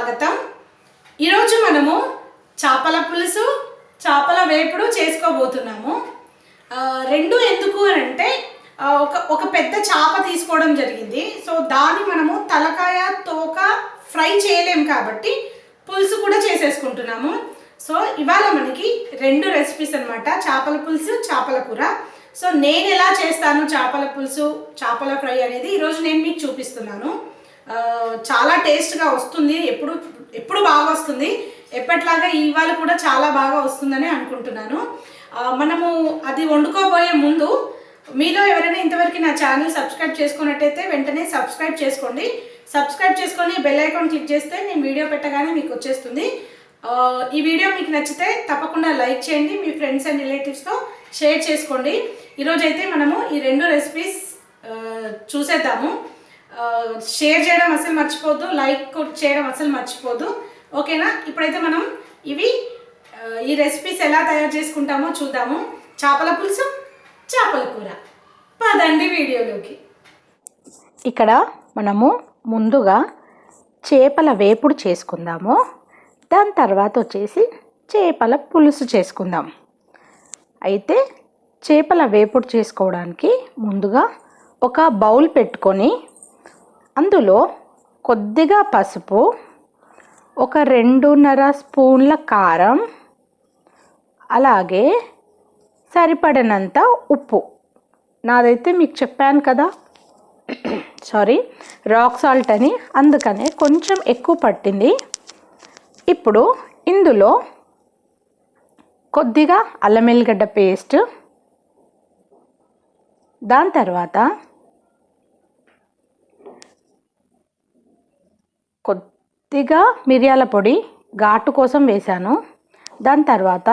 స్వాగతం. ఈరోజు మనము చేపల పులుసు చేపల వేపుడు చేసుకోబోతున్నాము. రెండు ఎందుకు అంటే ఒక పెద్ద చేప తీసుకోవడం జరిగింది. సో దాన్ని మనము తలకాయ తోక ఫ్రై చేయలేం కాబట్టి పులుసు కూడా చేసేసుకుంటున్నాము. సో ఇవాళ మనకి రెండు రెసిపీస్ అన్నమాట, చేపల పులుసు చేపల కూర. సో నేను ఎలా చేస్తాను చేపల పులుసు చేపల ఫ్రై అనేది ఈరోజు నేను మీకు చూపిస్తున్నాను. చాలా టేస్ట్గా వస్తుంది, ఎప్పుడు బాగా వస్తుంది. ఎప్పట్లాగా ఇవాళ కూడా చాలా బాగా వస్తుందని అనుకుంటున్నాను. మనము అది వండుకోబోయే ముందు మీలో ఎవరైనా ఇంతవరకు నా ఛానల్ సబ్స్క్రైబ్ చేసుకున్నట్టయితే వెంటనే సబ్స్క్రైబ్ చేసుకోండి. సబ్స్క్రైబ్ చేసుకొని బెల్ ఐకాన్ క్లిక్ చేస్తే నేను వీడియో పెట్టగానే మీకు వచ్చేస్తుంది. ఈ వీడియో మీకు నచ్చితే తప్పకుండా లైక్ చేయండి, మీ ఫ్రెండ్స్ అండ్ రిలేటివ్స్తో షేర్ చేసుకోండి. ఈరోజైతే మనము ఈ రెండు రెసిపీస్ చూసేద్దాము. షేర్ చేయడం అసలు మర్చిపోద్దు, లైక్ చేయడం అసలు మర్చిపోద్దు, ఓకేనా? ఇప్పుడైతే మనం ఈ రెసిపీస్ ఎలా తయారు చేసుకుంటామో చూద్దాము. చేపల పులుసు చేపల కూర, పదండి వీడియోలోకి. ఇక్కడ మనము ముందుగా చేపల వేపుడు చేసుకుందాము. దాని తర్వాత వచ్చేసి చేపల పులుసు చేసుకుందాం. అయితే చేపల వేపుడు చేసుకోవడానికి ముందుగా ఒక బౌల్ పెట్టుకొని అందులో కొద్దిగా పసుపు, ఒక 2.5 స్పూన్ల కారం, అలాగే సరిపడినంత ఉప్పు. నాదైతే మీకు చెప్పాను కదా, రాక్ సాల్ట్ అని, అందుకనే కొంచెం ఎక్కువ పట్టింది. ఇప్పుడు ఇందులో కొద్దిగా అల్లం వెల్లిగడ్డ పేస్ట్, దాని తర్వాత కొద్దిగా మిరియాల పొడి ఘాటు కోసం వేశాను. దాని తర్వాత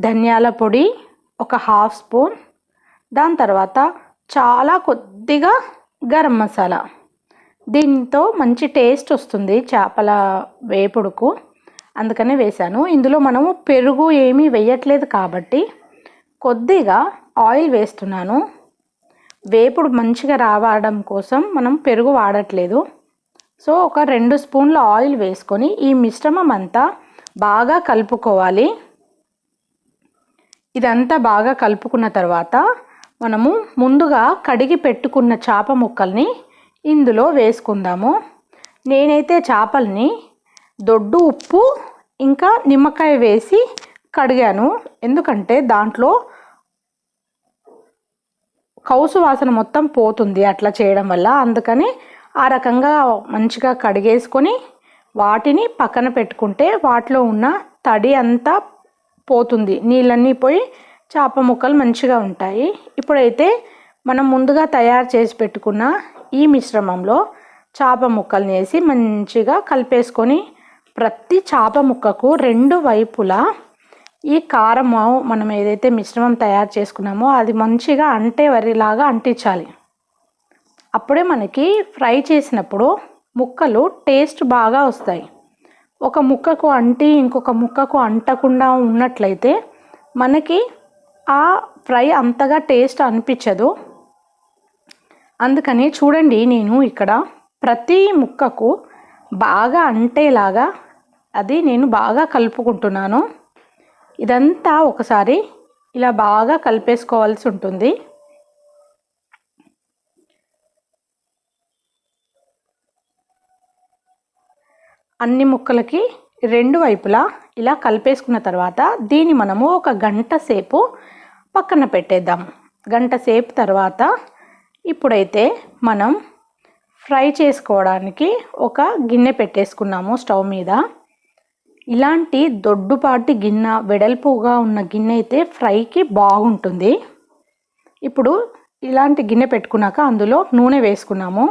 ధనియాల పొడి ఒక 1/2 స్పూన్, దాని తర్వాత చాలా కొద్దిగా గరం మసాలా. దీంతో మంచి టేస్ట్ వస్తుంది చేపల వేపుడుకు, అందుకనే వేశాను. ఇందులో మనము పెరుగు ఏమీ వేయట్లేదు కాబట్టి కొద్దిగా ఆయిల్ వేస్తున్నాను. వేపుడు మంచిగా రావడం కోసం మనం పెరుగు వాడట్లేదు. సో ఒక 2 స్పూన్ల ఆయిల్ వేసుకొని ఈ మిశ్రమం అంతా బాగా కలుపుకోవాలి. ఇదంతా బాగా కలుపుకున్న తర్వాత మనము ముందుగా కడిగి పెట్టుకున్న చేప ముక్కల్ని ఇందులో వేసుకుందాము. నేనైతే చేపల్ని దొడ్డు ఉప్పు ఇంకా నిమ్మకాయ వేసి కడిగాను, ఎందుకంటే దాంట్లో కౌసు వాసన మొత్తం పోతుంది అట్లా చేయడం వల్ల. అందుకని ఆ రకంగా మంచిగా కడిగేసుకొని వాటిని పక్కన పెట్టుకుంటే వాటిలో ఉన్న తడి అంతా పోతుంది, నీళ్ళన్నీ పోయి చేప ముక్కలు మంచిగా ఉంటాయి. ఇప్పుడైతే మనం ముందుగా తయారు చేసి పెట్టుకున్న ఈ మిశ్రమంలో చేప ముక్కల్ని వేసి మంచిగా కలిపేసుకొని ప్రతి చేప ముక్కకు 2 వైపులా ఈ కారము మనం ఏదైతే మిశ్రమం తయారు చేసుకున్నామో అది మంచిగా వరిలాగా అంటించాలి. అప్పుడే మనకి ఫ్రై చేసినప్పుడు ముక్కలు టేస్ట్ బాగా వస్తాయి. ఒక ముక్కకు అంటి ఇంకొక ముక్కకు అంటకుండా ఉన్నట్లయితే మనకి ఆ ఫ్రై అంతగా టేస్ట్ అనిపించదు. అందుకని చూడండి, నేను ఇక్కడ ప్రతి ముక్కకు బాగా అంటేలాగా అది నేను బాగా కలుపుకుంటున్నాను. ఇదంతా ఒకసారి ఇలా బాగా కలిపేసుకోవాల్సి ఉంటుంది. అన్ని ముక్కలకి 2 వైపులా ఇలా కలిపేసుకున్న తర్వాత దీన్ని మనము ఒక గంట సేపు పక్కన పెట్టేద్దాం. గంట సేపు తర్వాత ఇప్పుడైతే మనం ఫ్రై చేసుకోవడానికి ఒక గిన్నె పెట్టేసుకున్నాము స్టవ్ మీద. ఇలాంటి దొడ్డుపాటి గిన్నె, వెడల్పుగా ఉన్న గిన్నె అయితే ఫ్రైకి బాగుంటుంది. ఇప్పుడు ఇలాంటి గిన్నె పెట్టుకున్నాక అందులో నూనె వేసుకున్నాము.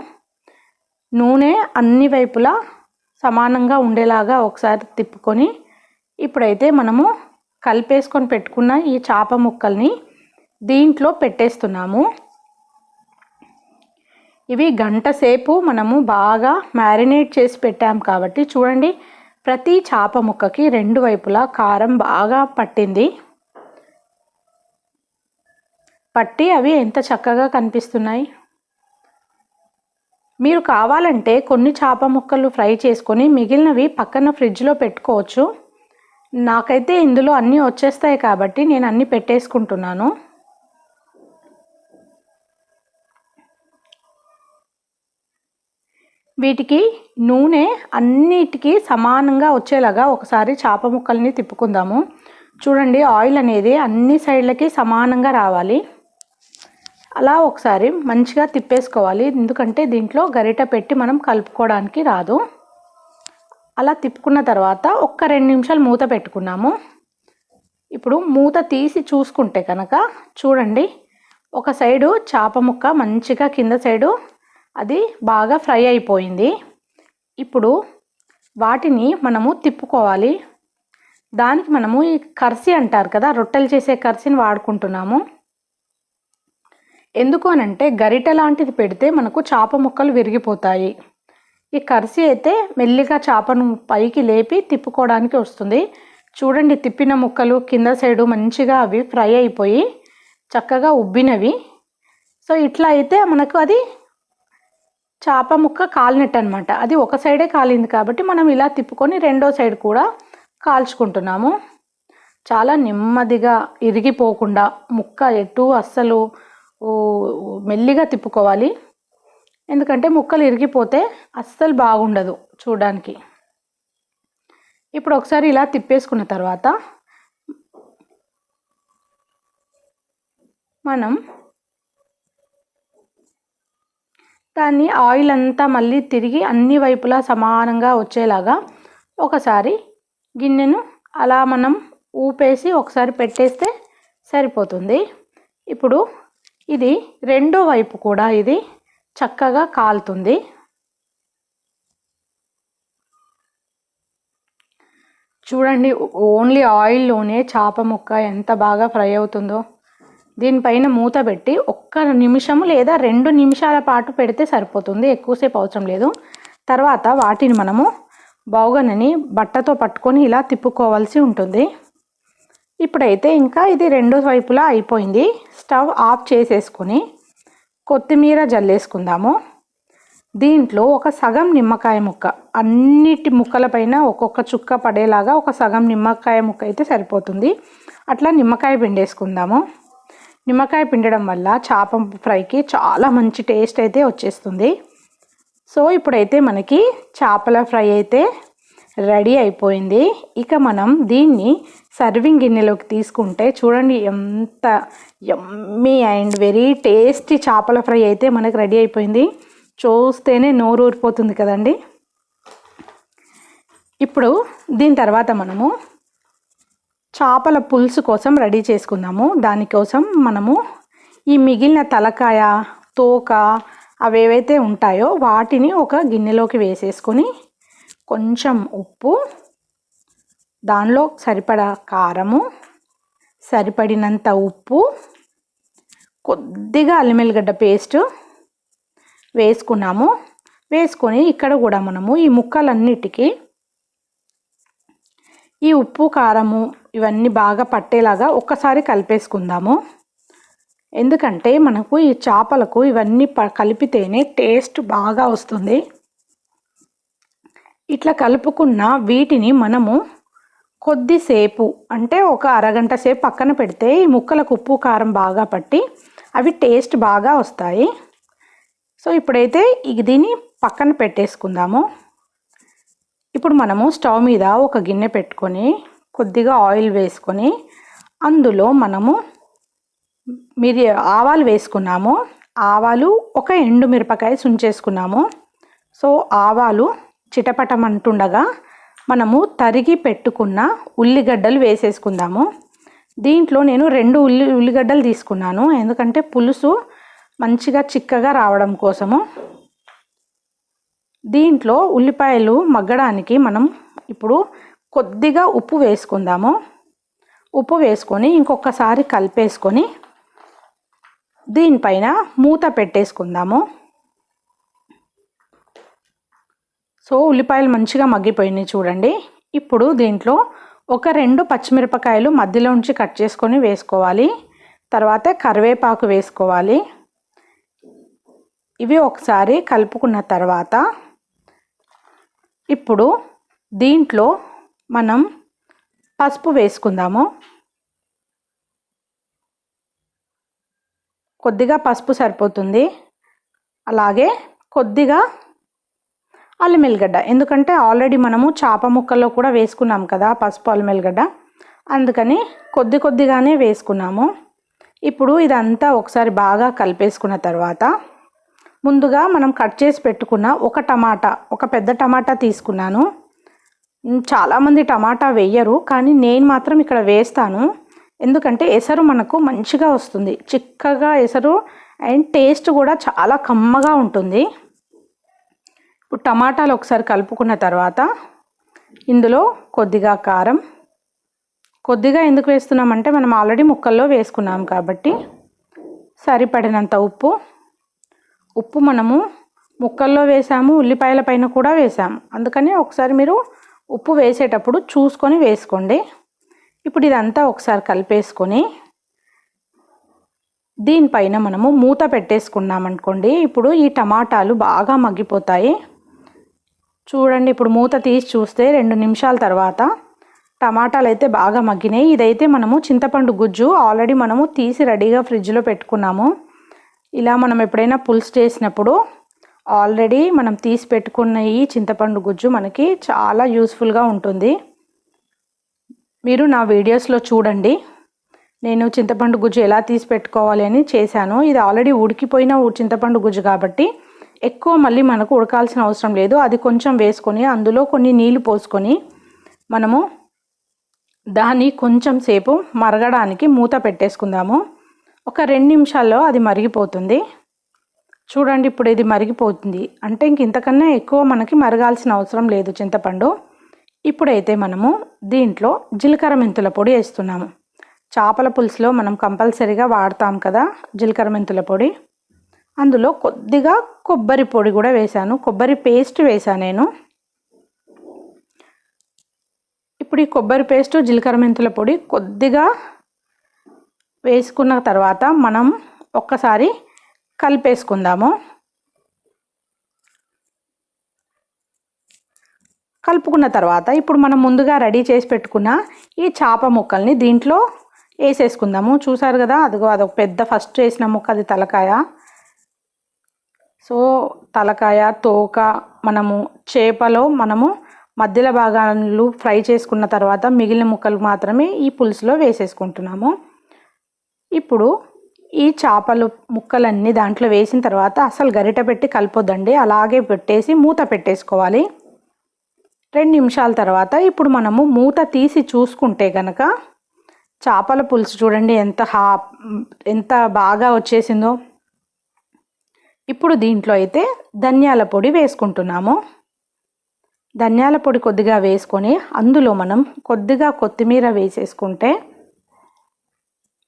నూనె అన్ని వైపులా సమానంగా ఉండేలాగా ఒకసారి తిప్పుకొని ఇప్పుడైతే మనము కలిపేసుకొని పెట్టుకున్న ఈ చేప ముక్కల్ని దీంట్లో పెట్టేస్తున్నాము. ఇవి గంట సేపు మనము బాగా మ్యారినేట్ చేసి పెట్టాము కాబట్టి చూడండి, ప్రతి చేప ముక్కకి 2 వైపులా కారం బాగా పట్టి అవి ఎంత చక్కగా కనిపిస్తున్నాయి. మీరు కావాలంటే కొన్ని చేప ముక్కలు ఫ్రై చేసుకొని మిగిలినవి పక్కన ఫ్రిడ్జ్లో పెట్టుకోవచ్చు. నాకైతే ఇందులో అన్నీ వచ్చేస్తాయి కాబట్టి నేను అన్నీ పెట్టేసుకుంటున్నాను. వీటికి నూనె అన్నిటికీ సమానంగా వచ్చేలాగా ఒకసారి చేప ముక్కల్ని తిప్పుకుందాము. చూడండి, ఆయిల్ అనేది అన్ని సైడ్లకి సమానంగా రావాలి. అలా ఒకసారి మంచిగా తిప్పేసుకోవాలి, ఎందుకంటే దీంట్లో గరిట పెట్టి మనం కలుపుకోవడానికి రాదు. అలా తిప్పుకున్న తర్వాత ఒక్క 2 నిమిషాలు మూత పెట్టుకున్నాము. ఇప్పుడు మూత తీసి చూసుకుంటే కనుక చూడండి, ఒక సైడు చేప ముక్క మంచిగా కింద సైడు అది బాగా ఫ్రై అయిపోయింది. ఇప్పుడు వాటిని మనము తిప్పుకోవాలి. దానికి మనము ఈ కర్సీ అంటారు కదా, రొట్టెలు చేసే కర్సీని వాడుకుంటున్నాము. ఎందుకు అనంటే గరిట లాంటిది పెడితే మనకు చేప ముక్కలు విరిగిపోతాయి. ఈ కర్సీ అయితే మెల్లిగా చేపను పైకి లేపి తిప్పుకోవడానికి వస్తుంది. చూడండి, తిప్పిన ముక్కలు కింద సైడు మంచిగా అవి ఫ్రై అయిపోయి చక్కగా ఉబ్బినవి. సో ఇట్లా అయితే మనకు అది చేప ముక్క కాలినట్టు అనమాట. అది ఒక సైడే కాలింది కాబట్టి మనం ఇలా తిప్పుకొని రెండో సైడ్ కూడా కాల్చుకుంటున్నాము. చాలా నెమ్మదిగా ఇరిగిపోకుండా ముక్క ఎటు అస్సలు మెల్లిగా తిప్పుకోవాలి, ఎందుకంటే ముక్కలు ఇరిగిపోతే అస్సలు బాగుండదు చూడడానికి. ఇప్పుడు ఒకసారి ఇలా తిప్పేసుకున్న తర్వాత మనం దాన్ని ఆయిల్ అంతా మళ్ళీ తిరిగి అన్ని వైపులా సమానంగా వచ్చేలాగా ఒకసారి గిన్నెను అలా మనం ఊపేసి ఒకసారి పెట్టేస్తే సరిపోతుంది. ఇప్పుడు ఇది రెండో వైపు కూడా ఇది చక్కగా కాలుతుంది. చూడండి, ఓన్లీ ఆయిల్లోనే చేప ముక్క ఎంత బాగా ఫ్రై అవుతుందో. దీనిపైన మూత పెట్టి 1 నిమిషం లేదా 2 నిమిషాల పాటు పెడితే సరిపోతుంది, ఎక్కువసేపు అవసరం లేదు. తర్వాత వాటిని మనము బౌగనని బట్టతో పట్టుకొని ఇలా తిప్పుకోవాల్సి ఉంటుంది. ఇప్పుడైతే ఇంకా ఇది రెండు వైపులా అయిపోయింది. స్టవ్ ఆఫ్ చేసేసుకొని కొత్తిమీర జల్లేసుకుందాము. దీంట్లో ఒక సగం నిమ్మకాయ ముక్క, అన్నిటి ముక్కలపైన ఒక్కొక్క చుక్క పడేలాగా ఒక సగం నిమ్మకాయ ముక్క అయితే సరిపోతుంది. అట్లా నిమ్మకాయ పిండేసుకుందాము. నిమ్మకాయ పిండడం వల్ల చేప ఫ్రైకి చాలా మంచి టేస్ట్ అయితే వచ్చేస్తుంది. సో ఇప్పుడైతే మనకి చేపల ఫ్రై అయితే రెడీ అయిపోయింది. ఇక మనం దీన్ని సర్వింగ్ గిన్నెలోకి తీసుకుంటే చూడండి, ఎంత యమ్మీ అండ్ వెరీ టేస్టీ చేపల ఫ్రై అయితే మనకు రెడీ అయిపోయింది. చూస్తేనే నోరు ఊరిపోతుంది కదండి. ఇప్పుడు దీని తర్వాత మనము చేపల పులుసు కోసం రెడీ చేసుకుందాము. దానికోసం మనము ఈ మిగిలిన తలకాయ, తోక అవేవైతే ఉంటాయో వాటిని ఒక గిన్నెలోకి వేసేసుకొని కొంచెం ఉప్పు, దానిలో సరిపడా కారము, సరిపడినంత ఉప్పు, కొద్దిగా అల్లం వెల్లిగడ్డ పేస్ట్ వేసుకున్నాము. వేసుకొని ఇక్కడ కూడా మనము ఈ ముక్కలన్నిటికీ ఈ ఉప్పు కారము ఇవన్నీ బాగా పట్టేలాగా ఒక్కసారి కలిపేసుకుందాము. ఎందుకంటే మనకు ఈ చేపలకు ఇవన్నీ కలిపితేనే టేస్ట్ బాగా వస్తుంది. ఇట్లా కలుపుకున్న వీటిని మనము కొద్దిసేపు అంటే ఒక అరగంట సేపు పక్కన పెడితే ఈ ముక్కలకు ఉప్పు కారం బాగా పట్టి అవి టేస్ట్ బాగా వస్తాయి. సో ఇప్పుడైతే దీన్ని పక్కన పెట్టేసుకుందాము. ఇప్పుడు మనము స్టవ్ మీద ఒక గిన్నె పెట్టుకొని కొద్దిగా ఆయిల్ వేసుకొని అందులో మనము ఆవాలు వేసుకున్నాము. ఆవాలు, ఒక ఎండుమిరపకాయ సుంచేసుకున్నాము. సో ఆవాలు చిటపటమంటుండగా మనము తరిగి పెట్టుకున్న ఉల్లిగడ్డలు వేసేసుకుందాము. దీంట్లో నేను 2 ఉల్లిగడ్డలు తీసుకున్నాను, ఎందుకంటే పులుసు మంచిగా చిక్కగా రావడం కోసము. దీంట్లో ఉల్లిపాయలు మగ్గడానికి మనం ఇప్పుడు కొద్దిగా ఉప్పు వేసుకుందాము. ఉప్పు వేసుకొని ఇంకొకసారి కలిపేసుకొని దీనిపైన మూత పెట్టేసుకుందాము. సో ఉల్లిపాయలు మంచిగా మగ్గిపోయినాయి చూడండి. ఇప్పుడు దీంట్లో ఒక 2 పచ్చిమిరపకాయలు మధ్యలోంచి కట్ చేసుకొని వేసుకోవాలి. తర్వాత కరివేపాకు వేసుకోవాలి. ఇవి ఒకసారి కలుపుకున్న తర్వాత ఇప్పుడు దీంట్లో మనం పసుపు వేసుకుందాము. కొద్దిగా పసుపు సరిపోతుంది. అలాగే కొద్దిగా అల్లం ఎల్లిగడ్డ, ఎందుకంటే ఆల్రెడీ మనము చేప ముక్కల్లో కూడా వేసుకున్నాం కదా పసుపు అల్లం ఎల్లిగడ్డ, అందుకని కొద్దిగానే వేసుకున్నాము. ఇప్పుడు ఇదంతా ఒకసారి బాగా కలిపేసుకున్న తర్వాత ముందుగా మనం కట్ చేసి పెట్టుకున్న ఒక పెద్ద టమాటా తీసుకున్నాను. చాలామంది టమాటా వేయరు, కానీ నేను మాత్రం ఇక్కడ వేస్తాను. ఎందుకంటే ఎసరు మనకు మంచిగా వస్తుంది, చిక్కగా ఎసరు, అండ్ టేస్ట్ కూడా చాలా కమ్మగా ఉంటుంది. ఇప్పుడు టమాటాలు ఒకసారి కలుపుకున్న తర్వాత ఇందులో కొద్దిగా కారం, కొద్దిగా ఎందుకు వేస్తున్నామంటే మనం ఆల్రెడీ ముక్కల్లో వేసుకున్నాం కాబట్టి సరిపడినంత ఉప్పు మనము ముక్కల్లో వేసాము, ఉల్లిపాయల పైన కూడా వేసాము, అందుకని ఒకసారి మీరు ఉప్పు వేసేటప్పుడు చూసుకొని వేసుకోండి. ఇప్పుడు ఇదంతా ఒకసారి కలిపేసుకొని దీనిపైన మనము మూత పెట్టేసుకున్నాం అనుకోండి, ఇప్పుడు ఈ టమాటాలు బాగా మగ్గిపోతాయి. చూడండి, ఇప్పుడు మూత తీసి చూస్తే 2 నిమిషాల తర్వాత టమాటాలు అయితే బాగా మగ్గినాయి. ఇదైతే మనము చింతపండు గుజ్జు ఆల్రెడీ మనము తీసి రెడీగా ఫ్రిడ్జ్లో పెట్టుకున్నాము. ఇలా మనం ఎప్పుడైనా పులుసు చేసినప్పుడు ఆల్రెడీ మనం తీసి పెట్టుకున్న ఈ చింతపండు గుజ్జు మనకి చాలా యూస్ఫుల్గా ఉంటుంది. మీరు నా వీడియోస్లో చూడండి, నేను చింతపండు గుజ్జు ఎలా తీసి పెట్టుకోవాలి అని చేశాను. ఇది ఆల్రెడీ ఉడికిపోయిన చింతపండు గుజ్జు కాబట్టి ఎక్కువ మళ్ళీ మనకు ఉడకాల్సిన అవసరం లేదు. అది కొంచెం వేసుకొని అందులో కొన్ని నీళ్లు పోసుకొని మనము దాన్ని కొంచెం సేపు మరగడానికి మూత పెట్టేసుకుందాము. ఒక 2 నిమిషాల్లో అది మరిగిపోతుంది. చూడండి, ఇప్పుడు ఇది మరిగిపోతుంది అంటే ఇంతకన్నా ఎక్కువ మనకి మరగాల్సిన అవసరం లేదు చింతపండు. ఇప్పుడైతే మనము దీంట్లో జీలకర్ర మెంతుల పొడి వేస్తున్నాము. చేపల పులుసులో మనం కంపల్సరీగా వాడతాం కదా జీలకర్ర మెంతుల పొడి. అందులో కొద్దిగా కొబ్బరి పొడి కూడా వేశాను, కొబ్బరి పేస్ట్ వేసాను నేను. ఇప్పుడు ఈ కొబ్బరి పేస్ట్ జీలకర్ర మెంతుల పొడి కొద్దిగా వేసుకున్న తర్వాత మనం ఒక్కసారి కలిపేసుకుందాము. కలుపుకున్న తర్వాత ఇప్పుడు మనం ముందుగా రెడీ చేసి పెట్టుకున్న ఈ చేప ముక్కల్ని దీంట్లో వేసేసుకుందాము. చూసారు కదా, అదొక పెద్ద ఫస్ట్ వేసిన ముక్క, అది తలకాయ. సో తలకాయ, తోక, మనము చేపలో మనము మధ్యలో భాగాలు ఫ్రై చేసుకున్న తర్వాత మిగిలిన ముక్కలు మాత్రమే ఈ పులుసులో వేసేసుకుంటున్నాము. ఇప్పుడు ఈ చేపలు ముక్కలన్నీ దాంట్లో వేసిన తర్వాత అసలు గరిట పెట్టి కలపొద్దండి, అలాగే పెట్టేసి మూత పెట్టేసుకోవాలి. 2 నిమిషాల తర్వాత ఇప్పుడు మనము మూత తీసి చూసుకుంటే కనుక చేపల పులుసు చూడండి ఎంత బాగా వచ్చేసిందో. ఇప్పుడు దీంట్లో అయితే ధనియాల పొడి వేసుకుంటున్నాము. ధనియాల పొడి కొద్దిగా వేసుకొని అందులో మనం కొద్దిగా కొత్తిమీర వేసేసుకుంటే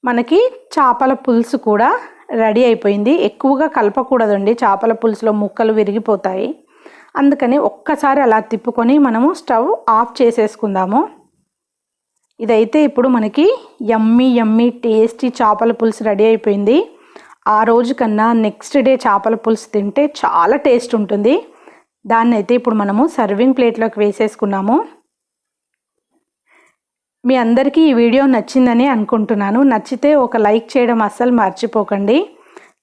మనకి చేపల పులుసు కూడా రెడీ అయిపోయింది. ఎక్కువగా కలపకూడదండి, చేపల పులుసులో ముక్కలు విరిగిపోతాయి. అందుకని ఒక్కసారి అలా తిప్పుకొని మనము స్టవ్ ఆఫ్ చేసేసుకుందాము. ఇదైతే ఇప్పుడు మనకి యమ్మీ టేస్టీ చేపల పులుసు రెడీ అయిపోయింది. ఆ రోజు కన్నా నెక్స్ట్ డే చేపల పులుసు తింటే చాలా టేస్ట్ ఉంటుంది. దాన్ని అయితే ఇప్పుడు మనము సర్వింగ్ ప్లేట్లోకి వేసేసుకున్నాము. మీ అందరికీ ఈ వీడియో నచ్చిందని అనుకుంటున్నాను. నచ్చితే ఒక లైక్ చేయడం అస్సలు మర్చిపోకండి.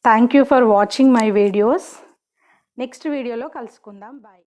Thank you for watching my videos. Next వీడియోలో కలుసుకుందాం. బాయ్.